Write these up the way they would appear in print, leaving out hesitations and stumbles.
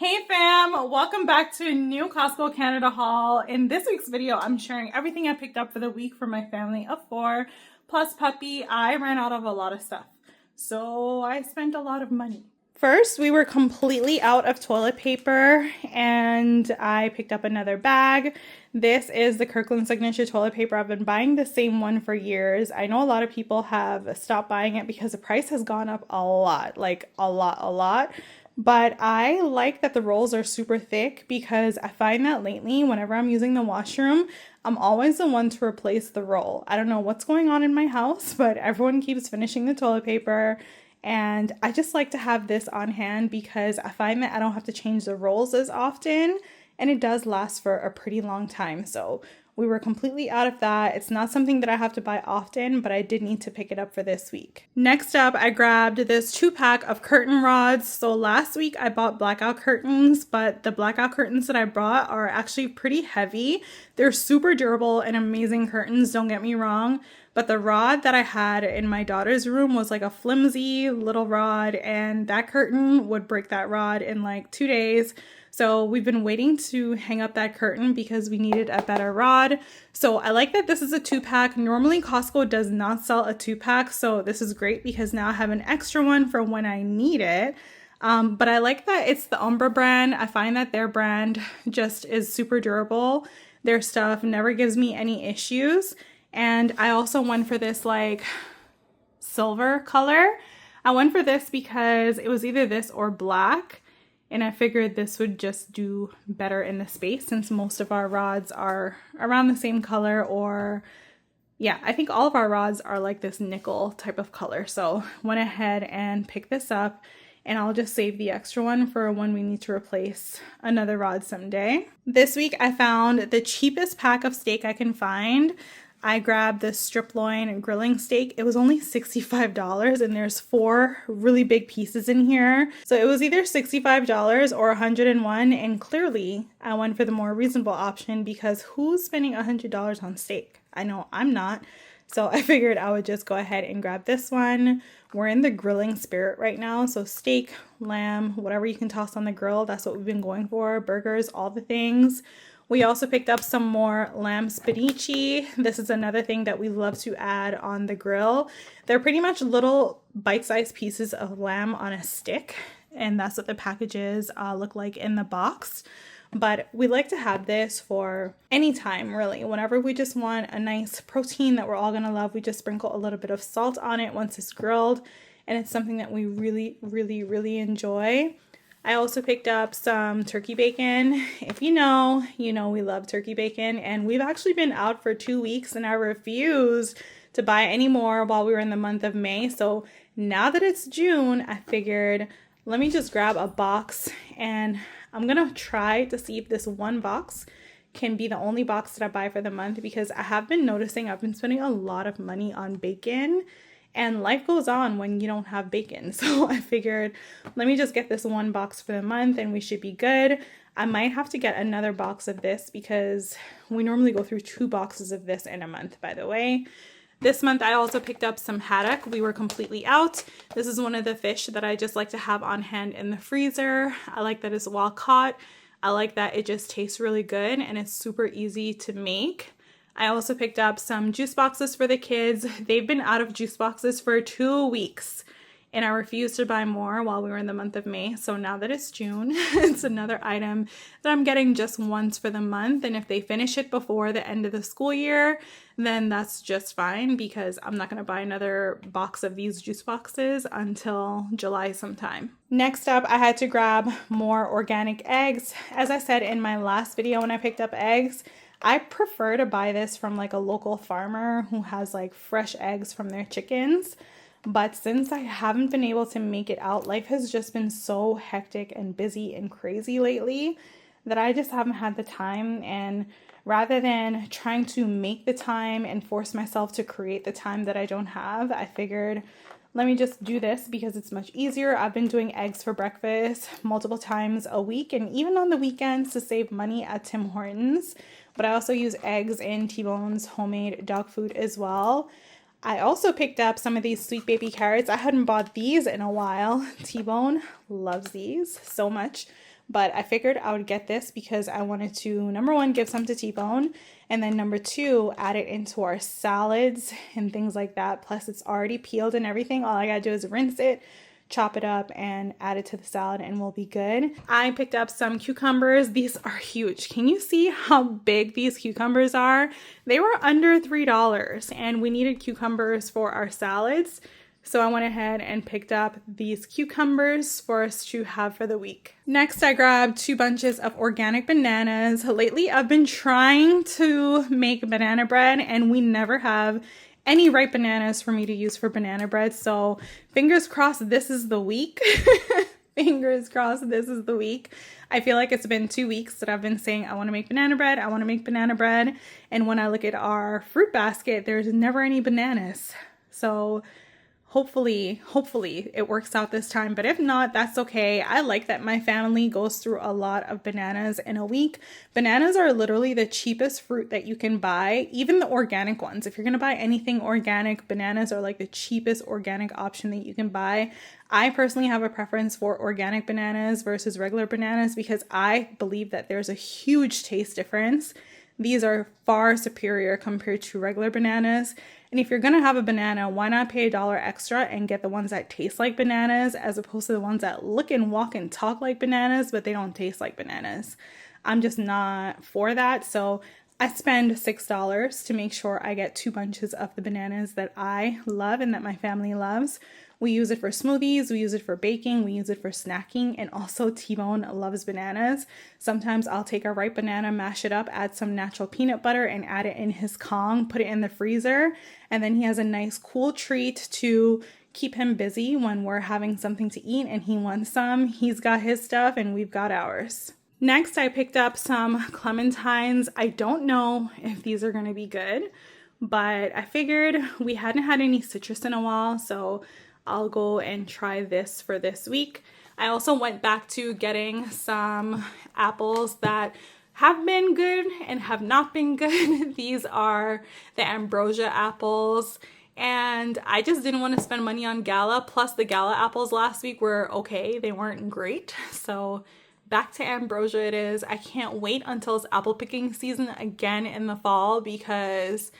Hey fam, welcome back to a new Costco Canada haul. In this week's video, I'm sharing everything I picked up for the week for my family of 4, plus puppy. I ran out of a lot of stuff, so I spent a lot of money. First, we were completely out of toilet paper and I picked up another bag. This is the Kirkland Signature toilet paper. I've been buying the same one for years. I know a lot of people have stopped buying it because the price has gone up a lot, like a lot. But I like that the rolls are super thick because I find that lately, whenever I'm using the washroom, I'm always the one to replace the roll. I don't know what's going on in my house, but everyone keeps finishing the toilet paper. And I just like to have this on hand because I find that I don't have to change the rolls as often. And it does last for a pretty long time. So we were completely out of that. It's not something that I have to buy often, but I did need to pick it up for this week. Next up, I grabbed this 2-pack of curtain rods. So last week I bought blackout curtains, but the blackout curtains that I brought are actually pretty heavy. They're super durable and amazing curtains, don't get me wrong. But the rod that I had in my daughter's room was like a flimsy little rod, and that curtain would break that rod in like 2 days. So we've been waiting to hang up that curtain because we needed a better rod. So I like that this is a 2-pack. Normally Costco does not sell a 2-pack. So this is great because now I have an extra one for when I need it. But I like that it's the Umbra brand. I find that their brand just is super durable. Their stuff never gives me any issues. And I also went for this like silver color. I went for this because it was either this or black. And I figured this would just do better in the space since most of our rods are around the same color, or yeah, I think all of our rods are like this nickel type of color. So went ahead and picked this up, and I'll just save the extra one for when we need to replace another rod someday. This week I found the cheapest pack of steak I can find. I grabbed this strip loin grilling steak. It was only $65 and there's 4 really big pieces in here. So it was either $65 or $101, and clearly I went for the more reasonable option because who's spending $100 on steak? I know I'm not. So I figured I would just go ahead and grab this one. We're in the grilling spirit right now. So steak, lamb, whatever you can toss on the grill, that's what we've been going for. Burgers, all the things. We also picked up some more lamb spinaci. This is another thing that we love to add on the grill. They're pretty much little bite-sized pieces of lamb on a stick, and that's what the packages look like in the box. But we like to have this for any time, really. Whenever we just want a nice protein that we're all gonna love, we just sprinkle a little bit of salt on it once it's grilled, and it's something that we really enjoy. I also picked up some turkey bacon. If you know, we love turkey bacon, and we've actually been out for 2 weeks and I refused to buy any more while we were in the month of May. So now that it's June, I figured let me just grab a box, and I'm gonna try to see if this one box can be the only box that I buy for the month, because I have been noticing I've been spending a lot of money on bacon. And life goes on when you don't have bacon. So I figured, let me just get this one box for the month and we should be good. I might have to get another box of this because we normally go through 2 boxes of this in a month, by the way. This month I also picked up some haddock. We were completely out. This is one of the fish that I just like to have on hand in the freezer. I like that it's well caught. I like that it just tastes really good and it's super easy to make. I also picked up some juice boxes for the kids. They've been out of juice boxes for 2 weeks, and I refused to buy more while we were in the month of May. So now that it's June, it's another item that I'm getting just once for the month. And if they finish it before the end of the school year, then that's just fine because I'm not going to buy another box of these juice boxes until July sometime. Next up, I had to grab more organic eggs. As I said in my last video when I picked up eggs, I prefer to buy this from like a local farmer who has like fresh eggs from their chickens. But since I haven't been able to make it out, life has just been so hectic and busy and crazy lately that I just haven't had the time. And rather than trying to make the time and force myself to create the time that I don't have, I figured let me just do this because it's much easier. I've been doing eggs for breakfast multiple times a week and even on the weekends to save money at Tim Hortons. But I also use eggs in TBone's homemade dog food as well. I also picked up some of these sweet baby carrots. I hadn't bought these in a while. TBone loves these so much. but I figured I would get this because I wanted to, number one, give some to TBone, and then number two, add it into our salads and things like that. Plus it's already peeled and everything. All I gotta do is rinse it, chop it up, and add it to the salad, and we'll be good. I picked up some cucumbers. These are huge. Can you see how big these cucumbers are? They were under $3, and we needed cucumbers for our salads. So I went ahead and picked up these cucumbers for us to have for the week. Next, I grabbed 2 bunches of organic bananas. Lately, I've been trying to make banana bread, and we never have any ripe bananas for me to use for banana bread. So fingers crossed this is the week. Fingers crossed this is the week. I feel like it's been 2 weeks that I've been saying I want to make banana bread. I want to make banana bread. And when I look at our fruit basket, there's never any bananas. So hopefully it works out this time, but if not, that's okay. I like that my family goes through a lot of bananas in a week. Bananas are literally the cheapest fruit that you can buy, even the organic ones. If you're gonna buy anything organic, bananas are like the cheapest organic option that you can buy. I personally have a preference for organic bananas versus regular bananas because I believe that there's a huge taste difference. These are far superior compared to regular bananas. And if you're gonna have a banana, why not pay $1 extra and get the ones that taste like bananas as opposed to the ones that look and walk and talk like bananas, but they don't taste like bananas. I'm just not for that. So I spend $6 to make sure I get 2 bunches of the bananas that I love and that my family loves. We use it for smoothies, we use it for baking, we use it for snacking, and also TBone loves bananas. Sometimes I'll take a ripe banana, mash it up, add some natural peanut butter, and add it in his Kong, put it in the freezer, and then he has a nice cool treat to keep him busy when we're having something to eat and he wants some. He's got his stuff and we've got ours. Next, I picked up some clementines. I don't know if these are gonna be good, but I figured we hadn't had any citrus in a while, so I'll go and try this for this week. I also went back to getting some apples that have been good and have not been good. These are the ambrosia apples, and I just didn't want to spend money on Gala. Plus the Gala apples last week were okay. They weren't great. So back to ambrosia it is. I can't wait until it's apple picking season again in the fall because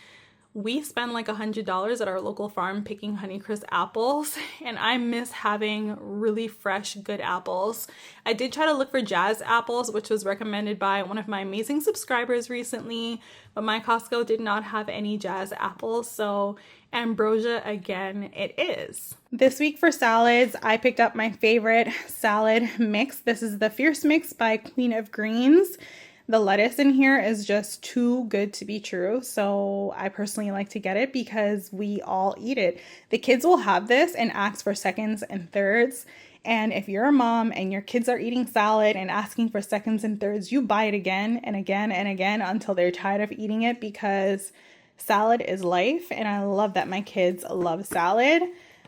we spend like $100 at our local farm picking Honeycrisp apples, and I miss having really fresh, good apples. I did try to look for Jazz apples, which was recommended by one of my amazing subscribers recently, but my Costco did not have any Jazz apples, so ambrosia again it is. This week for salads, I picked up my favorite salad mix. This is the Fierce Mix by Queen of Greens. The lettuce in here is just too good to be true, so I personally like to get it because we all eat it. The kids will have this and ask for seconds and thirds, and if you're a mom and your kids are eating salad and asking for seconds and thirds, you buy it again and again and again until they're tired of eating it because salad is life, and I love that my kids love salad.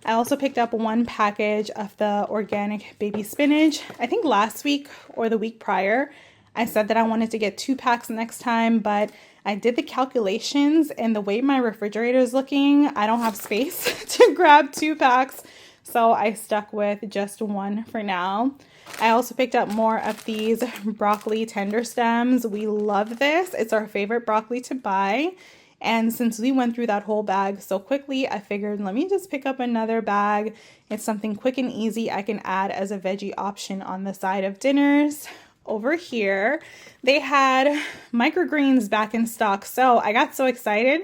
I also picked up 1 package of the organic baby spinach. I think last week or the week prior, I said that I wanted to get 2 packs next time, but I did the calculations and the way my refrigerator is looking, I don't have space to grab 2 packs. So I stuck with just 1 for now. I also picked up more of these broccoli tender stems. We love this. It's our favorite broccoli to buy. And since we went through that whole bag so quickly, I figured let me just pick up another bag. It's something quick and easy I can add as a veggie option on the side of dinners. Over here, they had microgreens back in stock. So I got so excited.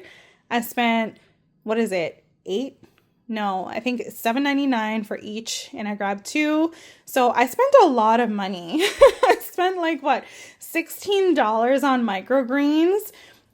I spent, what is it? I think it's $7.99 for each, and I grabbed 2. So I spent a lot of money. I spent like what, $16 on microgreens.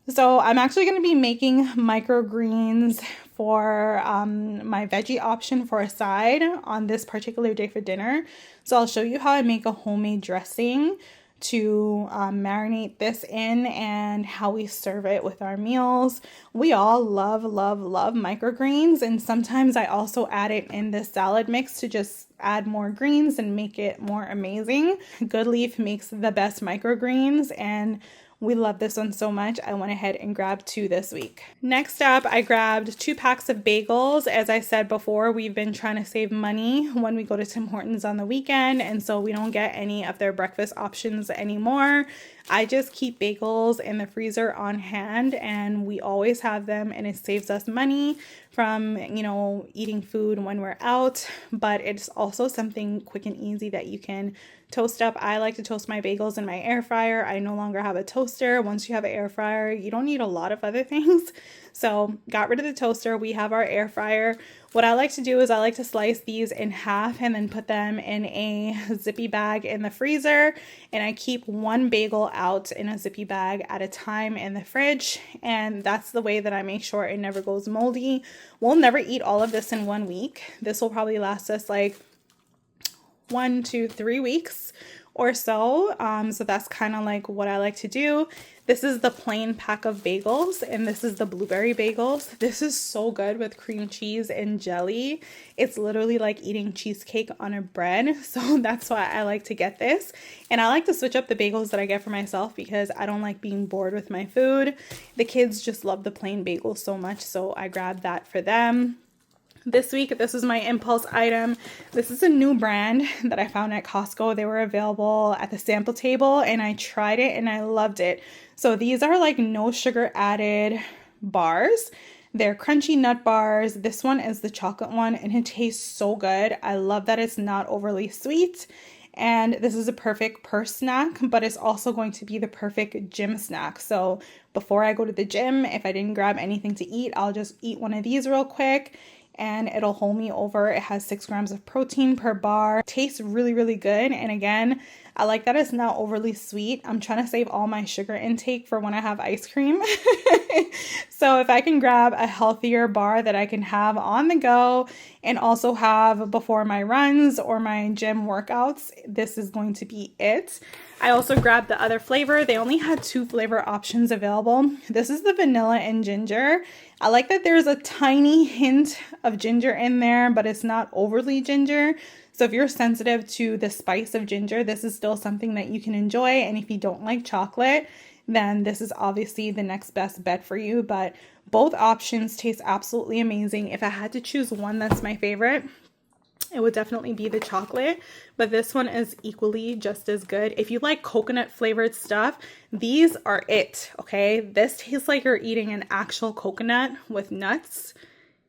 So I'm actually going to be making microgreens for my veggie option for a side on this particular day for dinner. So I'll show you how I make a homemade dressing to marinate this in and how we serve it with our meals. We all love microgreens, and sometimes I also add it in the salad mix to just add more greens and make it more amazing. Good Leaf makes the best microgreens, and We love this one so much. I went ahead and grabbed 2 this week. Next up, I grabbed 2 packs of bagels. As I said before, we've been trying to save money when we go to Tim Hortons on the weekend, and so we don't get any of their breakfast options anymore. I just keep bagels in the freezer on hand, and we always have them, and it saves us money from, you know, eating food when we're out, but it's also something quick and easy that you can toast up. I like to toast my bagels in my air fryer. I no longer have a toaster. Once you have an air fryer, you don't need a lot of other things. So got rid of the toaster. We have our air fryer. What I like to do is I like to slice these in half and then put them in a zippy bag in the freezer. And I keep 1 bagel out in a zippy bag at a time in the fridge. And that's the way that I make sure it never goes moldy. We'll never eat all of this in 1 week. This will probably last us like 1 to 3 weeks or so. So that's kind of like what I like to do. This is the plain pack of bagels, and this is the blueberry bagels. This is so good with cream cheese and jelly. It's literally like eating cheesecake on a bread. So that's why I like to get this. And I like to switch up the bagels that I get for myself because I don't like being bored with my food. The kids just love the plain bagels so much, so I grabbed that for them. This week, this is my impulse item. This is a new brand that I found at Costco. They were available at the sample table, and I tried it and I loved it. So these are like no sugar added bars. They're crunchy nut bars. This one is the chocolate one, and it tastes so good. I love that it's not overly sweet. And this is a perfect purse snack, but it's also going to be the perfect gym snack. So before I go to the gym, if I didn't grab anything to eat, I'll just eat one of these real quick, and it'll hold me over. It has 6 grams of protein per bar. Tastes really, really good. And again, I like that it's not overly sweet. I'm trying to save all my sugar intake for when I have ice cream. So if I can grab a healthier bar that I can have on the go and also have before my runs or my gym workouts, this is going to be it. I also grabbed the other flavor. They only had 2 flavor options available. This is the vanilla and ginger. I like that there's a tiny hint of ginger in there, but it's not overly ginger. So if you're sensitive to the spice of ginger, this is still something that you can enjoy. And if you don't like chocolate, then this is obviously the next best bet for you. But both options taste absolutely amazing. If I had to choose one that's my favorite, it would definitely be the chocolate, but this one is equally just as good. If you like coconut flavored stuff, these are it, okay? This tastes like you're eating an actual coconut with nuts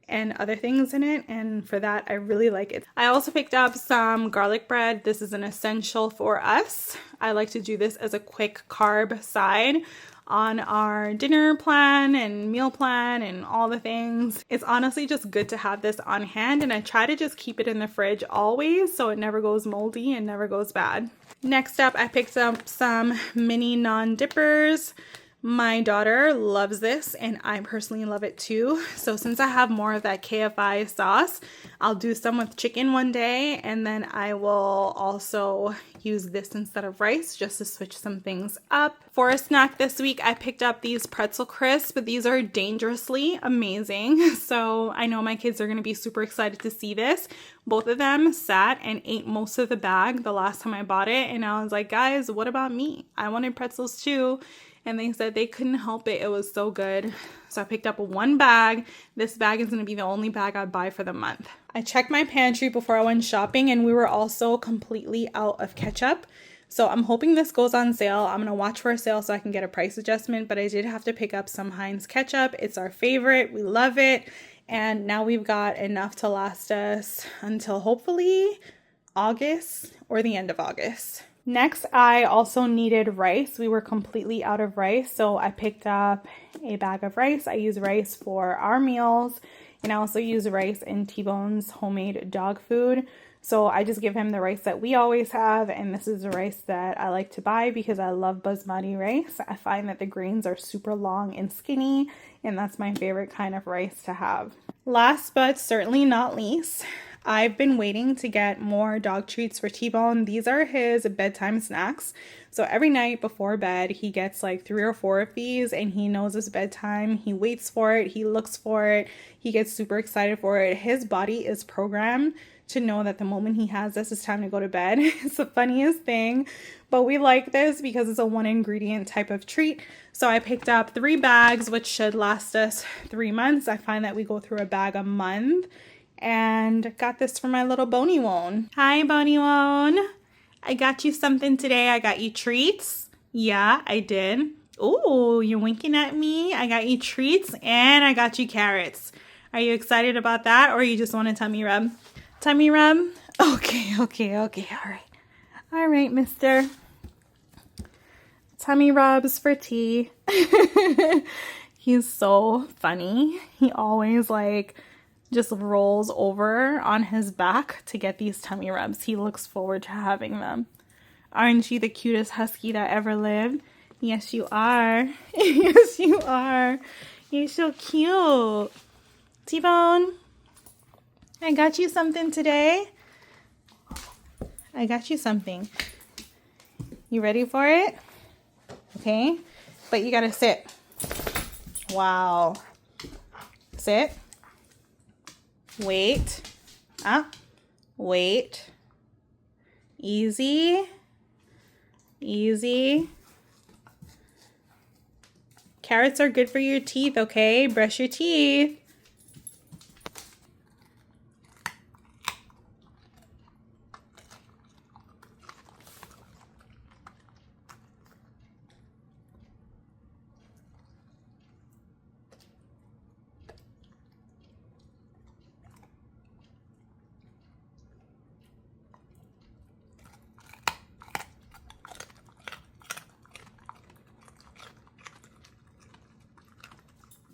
and other things in it, and for that, I really like it. I also picked up some garlic bread. This is an essential for us. I like to do this as a quick carb side on our dinner plan and meal plan and all the things. It's honestly just good to have this on hand, and I try to just keep it in the fridge always so it never goes moldy and never goes bad. Next up, I picked up some mini non-dippers. My daughter loves this, and I personally love it too. So since I have more of that KFI sauce, I'll do some with chicken one day, and then I will also use this instead of rice just to switch some things up. For a snack this week, I picked up these pretzel crisps, but these are dangerously amazing. So I know my kids are going to be super excited to see this. Both of them sat and ate most of the bag the last time I bought it, and I was like, guys, what about me? I wanted pretzels too. And they said they couldn't help it. It was so good. So I picked up 1 bag. This bag is going to be the only bag I buy for the month. I checked my pantry before I went shopping, and we were also completely out of ketchup. So I'm hoping this goes on sale. I'm going to watch for a sale so I can get a price adjustment. But I did have to pick up some Heinz ketchup. It's our favorite. We love it. And now we've got enough to last us until hopefully August or the end of August. Next, I also needed rice. We were completely out of rice, so I picked up a bag of rice. I use rice for our meals, and I also use rice in TBone's homemade dog food. So I just give him the rice that we always have, and this is the rice that I like to buy because I love basmati rice. I find that the grains are super long and skinny, and that's my favorite kind of rice to have. Last but certainly not least, I've been waiting to get more dog treats for TBone. These are his bedtime snacks. So every night before bed, he gets like 3 or 4 of these and he knows it's bedtime. He waits for it. He looks for it. He gets super excited for it. His body is programmed to know that the moment he has this, it's time to go to bed. It's the funniest thing. But we like this because it's a 1 ingredient type of treat. So I picked up 3 bags, which should last us 3 months. I find that we go through a bag a month. And got this for my little Boney Wone. Hi, Boney Wone. I got you something today. I got you treats. Yeah, I did. Ooh, you're winking at me. I got you treats and I got you carrots. Are you excited about that or you just want a tummy rub? Tummy rub? Okay. All right, mister. Tummy rubs for tea. He's so funny. He always just rolls over on his back to get these tummy rubs. He looks forward to having them. Aren't you the cutest husky that ever lived? Yes, you are. Yes, you are. You're so cute. TBone, I got you something today. I got you something. You ready for it? Okay, but you gotta sit. Wow. Sit. Wait. Up. Wait. Easy. Easy. Carrots are good for your teeth, okay? Brush your teeth.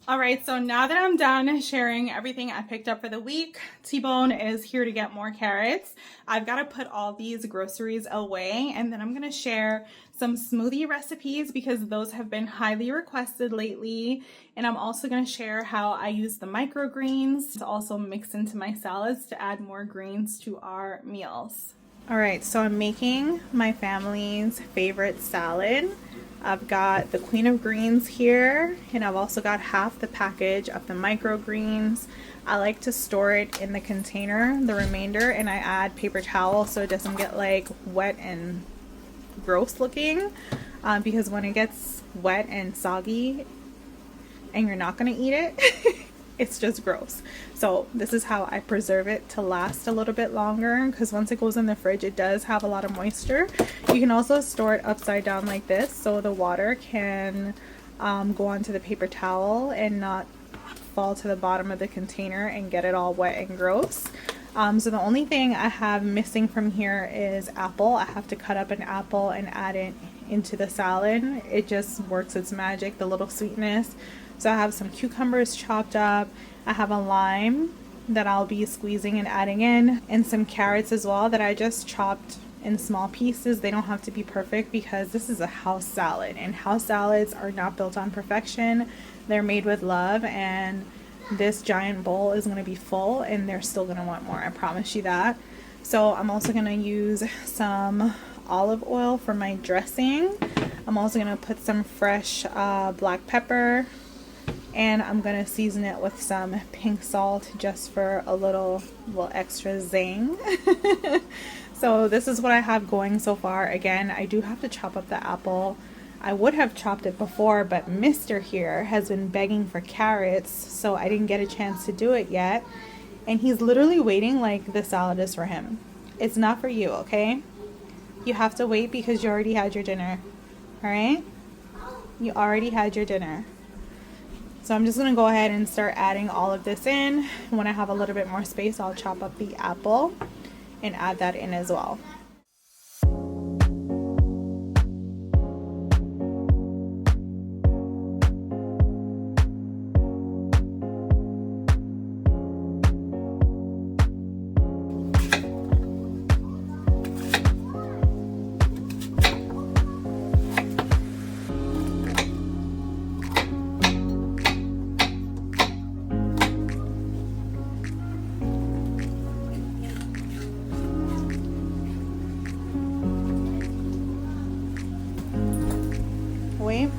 All right, so now that I'm done sharing everything I picked up for the week, TBone is here to get more carrots. I've got to put all these groceries away, and then I'm going to share some smoothie recipes because those have been highly requested lately. And I'm also going to share how I use the microgreens to also mix into my salads to add more greens to our meals. All right, so I'm making my family's favorite salad. I've got the Queen of Greens here, and I've also got half the package of the microgreens. I like to store it in the container, the remainder, and I add paper towel so it doesn't get wet and gross looking, because when it gets wet and soggy and you're not going to eat it, it's just gross. So this is how I preserve it to last a little bit longer, because once it goes in the fridge, it does have a lot of moisture. You can also store it upside down like this so the water can go onto the paper towel and not fall to the bottom of the container and get it all wet and gross. So the only thing I have missing from here is apple. I have to cut up an apple and add it into the salad. It just works its magic, the little sweetness. So I have some cucumbers chopped up. I have a lime that I'll be squeezing and adding in, and some carrots as well that I just chopped in small pieces. They don't have to be perfect because this is a house salad, and house salads are not built on perfection. They're made with love, and this giant bowl is going to be full and they're still going to want more. I promise you that. So I'm also going to use some olive oil for my dressing. I'm also going to put some fresh black pepper, and I'm going to season it with some pink salt just for a little extra zing. So this is what I have going so far. Again, I do have to chop up the apple. I would have chopped it before, but Mr. here has been begging for carrots, so I didn't get a chance to do it yet. And he's literally waiting like the salad is for him. It's not for you, okay? You have to wait because you already had your dinner. All right? You already had your dinner. So I'm just going to go ahead and start adding all of this in. When I have a little bit more space, I'll chop up the apple and add that in as well. right?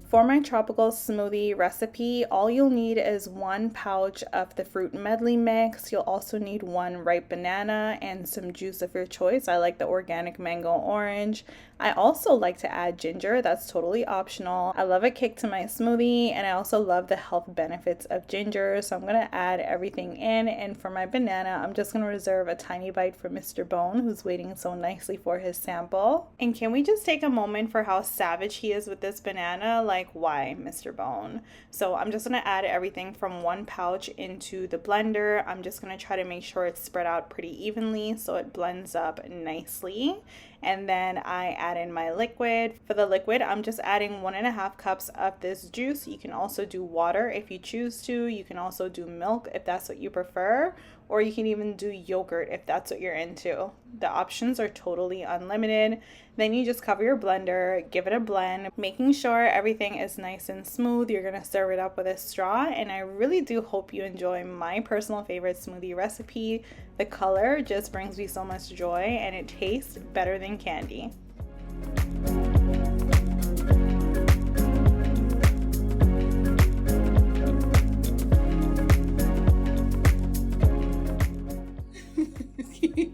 For my tropical smoothie recipe, all you'll need is 1 pouch of the fruit medley mix. You'll also need 1 ripe banana and some juice of your choice. I like the organic mango orange. I also like to add ginger. That's totally optional. I love a kick to my smoothie, and I also love the health benefits of ginger. So I'm going to add everything in, and for my banana, I'm just going to reserve a tiny bite for Mr. Bone, who's waiting so nicely for his sample. And can we just take a moment for how savage he is with this banana? Like, why, Mr. Bone? So I'm just going to add everything from 1 pouch into the blender. I'm just going to try to make sure it's spread out pretty evenly so it blends up nicely. And then I add in my liquid. For the liquid, I'm just adding 1.5 cups of this juice. You can also do water if you choose to. You can also do milk if that's what you prefer, or you can even do yogurt if that's what you're into. The options are totally unlimited. Then you just cover your blender, give it a blend, making sure everything is nice and smooth. You're gonna serve it up with a straw, and I really do hope you enjoy my personal favorite smoothie recipe. The color just brings me so much joy, and it tastes better than candy.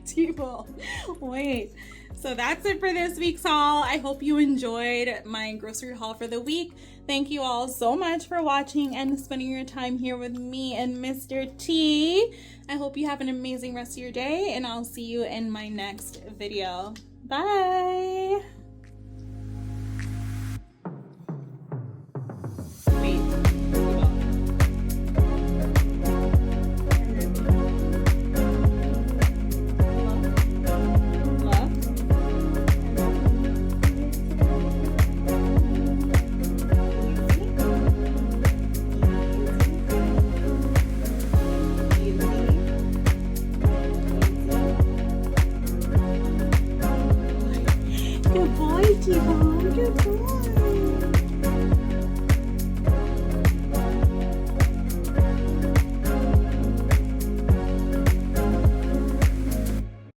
TBone. Wait. So that's it for this week's haul. I hope you enjoyed my grocery haul for the week. Thank you all so much for watching and spending your time here with me and Mr. T. I hope you have an amazing rest of your day, and I'll see you in my next video. Bye. Good boy, TBone. Good boy.